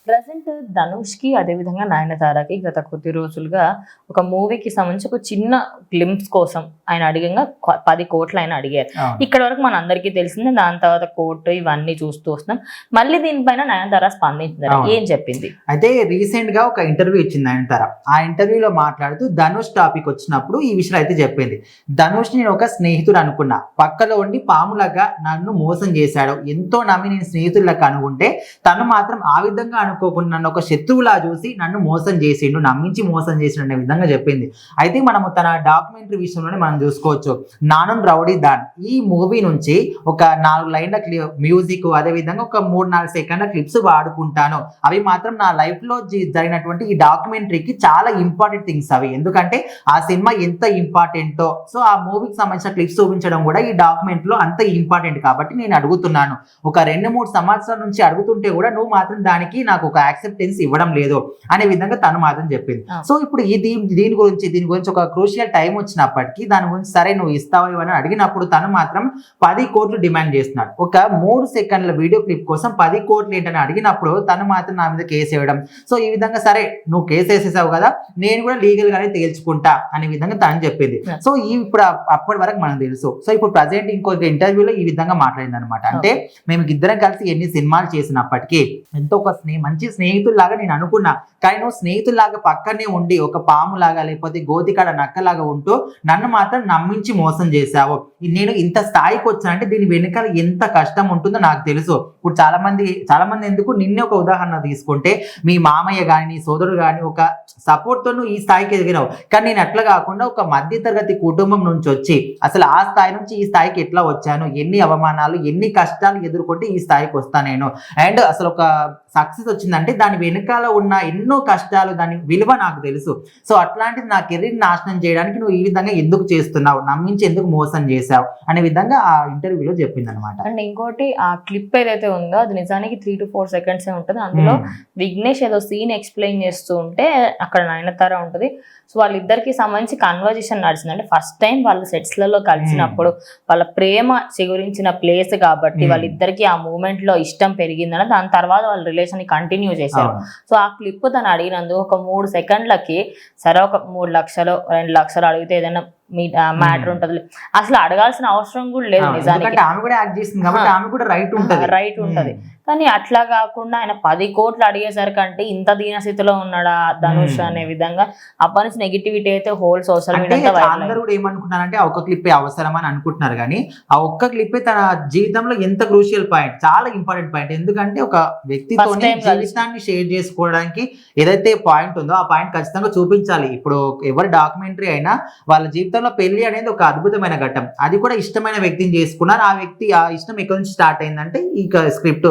Present ధనుష్‌కి అదేవిధంగా నయనతారకి గత కొద్ది రోజులుగా ఒక మూవీకి సంబంధించి ఒక చిన్న గ్లింప్స్ కోసం ఆయన అడిగంగా 10,00,00,000 ఆయన అడిగారు. ఇక్కడి వరకు మనందరికీ తెలిసిందే. దాని తర్వాత కోర్టు ఇవన్నీ చూస్తూ వస్తున్నాం. మళ్ళీ దీనిపైన నయనతార స్పందించారు. ఏం చెప్పింది? అయితే రీసెంట్ గా ఒక ఇంటర్వ్యూ ఇచ్చింది నయనతార. ఆ ఇంటర్వ్యూలో మాట్లాడుతూ ధనుష్ టాపిక్ వచ్చినప్పుడు ఈ విషయం అయితే చెప్పింది. ధనుష్ నేను ఒక స్నేహితుడు అనుకున్నా, పక్కలో ఉండి పాములాగా నన్ను మోసం చేశాడు. ఎంతో నమ్మి నేను స్నేహితులకు అనుకుంటే తను మాత్రం ఆ విధంగా అనుకోకుండా నన్ను ఒక శత్రువులా చూసి నన్ను మోసం చేసిండు, నమ్మించి మోసం చేసిండు అనే విధంగా చెప్పింది. అయితే మనము తన డాక్యుమెంటరీ విషయంలోనే మనం చూసుకోవచ్చు. నానున్ రౌడీ దాన్ ఈ మూవీ నుంచి ఒక 4 లైన్ల మ్యూజిక్, అదే విధంగా ఒక 3-4 సెకండ్ల క్లిప్స్ వాడుకుంటాను. అవి మాత్రం నా లైఫ్ లో జరిగినటువంటి ఈ డాక్యుమెంటరీకి చాలా ఇంపార్టెంట్ థింగ్స్ అవి. ఎందుకంటే ఆ సినిమా ఎంత ఇంపార్టెంటో, సో ఆ మూవీకి సంబంధించిన క్లిప్స్ చూపించడం కూడా ఈ డాక్యుమెంట్ లో అంత ఇంపార్టెంట్ కాబట్టి నేను అడుగుతున్నాను. ఒక 2-3 సంవత్సరాల నుంచి అడుగుతుంటే కూడా నువ్వు మాత్రం దానికి నాకు ఒక యాక్సెప్టెన్స్ ఇవ్వడం లేదు అనే విధంగా తను మాత్రం చెప్పింది. సో ఇప్పుడు దీని గురించి ఒక క్రూషియల్ టైం వచ్చినప్పటికీ దాని గురించి సరే నువ్వు ఇస్తావా ఇవని అడిగినప్పుడు తను మాత్రం 10 కోట్లు డిమాండ్ చేస్తున్నాడు. ఒక 3 సెకండ్ల వీడియో క్లిప్ కోసం 10 కోట్లు ఏంటని అడిగినప్పుడు తను మాత్రం నా మీద కేసు వేయడం. సో ఈ విధంగా సరే నువ్వు కేసు వేసేసావు కదా, నేను కూడా లీగల్ గానే తేల్చుకుంటా అనే విధంగా తను చెప్పింది. సో ఇప్పుడు అప్పటి వరకు మనకు తెలుసు. సో ఇప్పుడు ప్రజెంట్ ఇంకొక ఇంటర్వ్యూలో ఈ విధంగా మాట్లాడింది అనమాట. అంటే మేము ఇద్దరం కలిసి ఎన్ని సినిమాలు చేసినప్పటికీ ఎంతో ఒక మంచి స్నేహితుల్లాగా నేను అనుకున్నా, కానీ నువ్వు స్నేహితుల్లాగా పక్కనే ఉండి ఒక పాములాగా లేకపోతే గోతికాడ నక్కలాగా ఉంటూ నన్ను మాత్రం నమ్మించి మోసం చేశావు. నేను ఇంత స్థాయికి వచ్చానంటే దీని వెనుకాల ఎంత కష్టం ఉంటుందో నాకు తెలుసు. ఇప్పుడు చాలా మంది ఎందుకు నిన్నే ఒక ఉదాహరణ తీసుకుంటే మీ మామయ్య కానీ నీ సోదరుడు కానీ ఒక సపోర్ట్ తో నువ్వు ఈ స్థాయికి ఎదిగినావు. కానీ నేను అట్లా కాకుండా ఒక మధ్యతరగతి కుటుంబం నుంచి వచ్చి అసలు ఆ స్థాయి నుంచి ఈ స్థాయికి ఎట్లా వచ్చాను, ఎన్ని అవమానాలు ఎన్ని కష్టాలు ఎదుర్కొంటే ఈ స్థాయికి వస్తాను నేను. అండ్ అసలు ఒక సక్సెస్ వచ్చిందంటే దాని వెనుకాల ఉన్న ఎన్నో కష్టాలు, దాని విలువ నాకు తెలుసు. సో అట్లాంటిది నా కెరీర్ నాశనం చేయడానికి నువ్వు ఈ విధంగా ఎందుకు చేస్తున్నావు, నమ్మించి ఎందుకు మోసం చేశావు అనే విధంగా ఆ ఇంటర్వ్యూలో చెప్పింది అనమాట. అండ్ ఇంకోటి ఆ క్లిప్ ఏదైతే ఉందో అది నిజానికి 3 to 4 సెకండ్స్ ఉంటుంది. అందులో విఘ్నేష్ ఏదో సీన్ ఎక్స్ప్లెయిన్ చేస్తూ ఉంటే అక్కడ నయనతార ఉంటుంది. సో వాళ్ళిద్దరికి సంబంధించి కన్వర్జేషన్ నడిచింది. అంటే ఫస్ట్ టైం వాళ్ళు సెట్స్లలో కలిసినప్పుడు వాళ్ళ ప్రేమ చిగురించిన ప్లేస్ కాబట్టి వాళ్ళిద్దరికి ఆ మూమెంట్ లో ఇష్టం పెరిగిందని దాని తర్వాత వాళ్ళ రిలేషన్ ని కంటిన్యూ చేశారు. సో ఆ క్లిప్ తను అడిగినందుకు ఒక 3 సెకండ్లకి సరే ఒక 3 లక్షలు 2 లక్షలు అడిగితే ఏదైనా మీ మ్యాటర్ ఉంటది, అసలు అడగాల్సిన అవసరం కూడా లేదు. నిజానికి ఆమె కూడా యాక్ట్ చేసింది కాబట్టి ఆమె కూడా రైట్ ఉంటది. కానీ అట్లా కాకుండా ఆయన 10 కోట్లు అడిగేసరికి అంటే ఇంత దీనస్థితిలో ఉన్నాడా ధనుష్ అనే విధంగా అప్పటి నుంచి నెగిటివిటీ అయితే హోల్ సోషల్ మీడియా అందరూ కూడా ఏమనుకుంటున్నారంటే ఆ ఒక్క క్లిప్పే అవసరం అని అనుకుంటున్నారు. కానీ ఆ ఒక్క క్లిప్పే తన జీవితంలో ఎంత క్రూషియల్ పాయింట్, చాలా ఇంపార్టెంట్ పాయింట్. ఎందుకంటే ఒక వ్యక్తితో జీవితాన్ని షేర్ చేసుకోవడానికి ఏదైతే పాయింట్ ఉందో ఆ పాయింట్ ఖచ్చితంగా చూపించాలి. ఇప్పుడు ఎవరి డాక్యుమెంటరీ అయినా వాళ్ళ జీవితంలో పెళ్లి అనేది ఒక అద్భుతమైన ఘట్టం. అది కూడా ఇష్టమైన వ్యక్తిని చేసుకున్నారు. ఆ వ్యక్తి ఆ ఇష్టం ఎక్కడి నుంచి స్టార్ట్ అయిందంటే ఈ స్క్రిప్ట్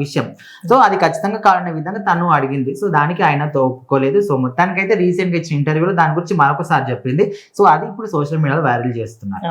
విషయం. సో అది ఖచ్చితంగా కావాలనే విధంగా తను అడిగింది. సో దానికి ఆయన ఒప్పుకోలేదు. సో మొత్తానికి అయితే రీసెంట్ గా ఇచ్చిన ఇంటర్వ్యూలో దాని గురించి మరొకసారి చెప్పింది. సో అది ఇప్పుడు సోషల్ మీడియాలో వైరల్ చేస్తున్నారు.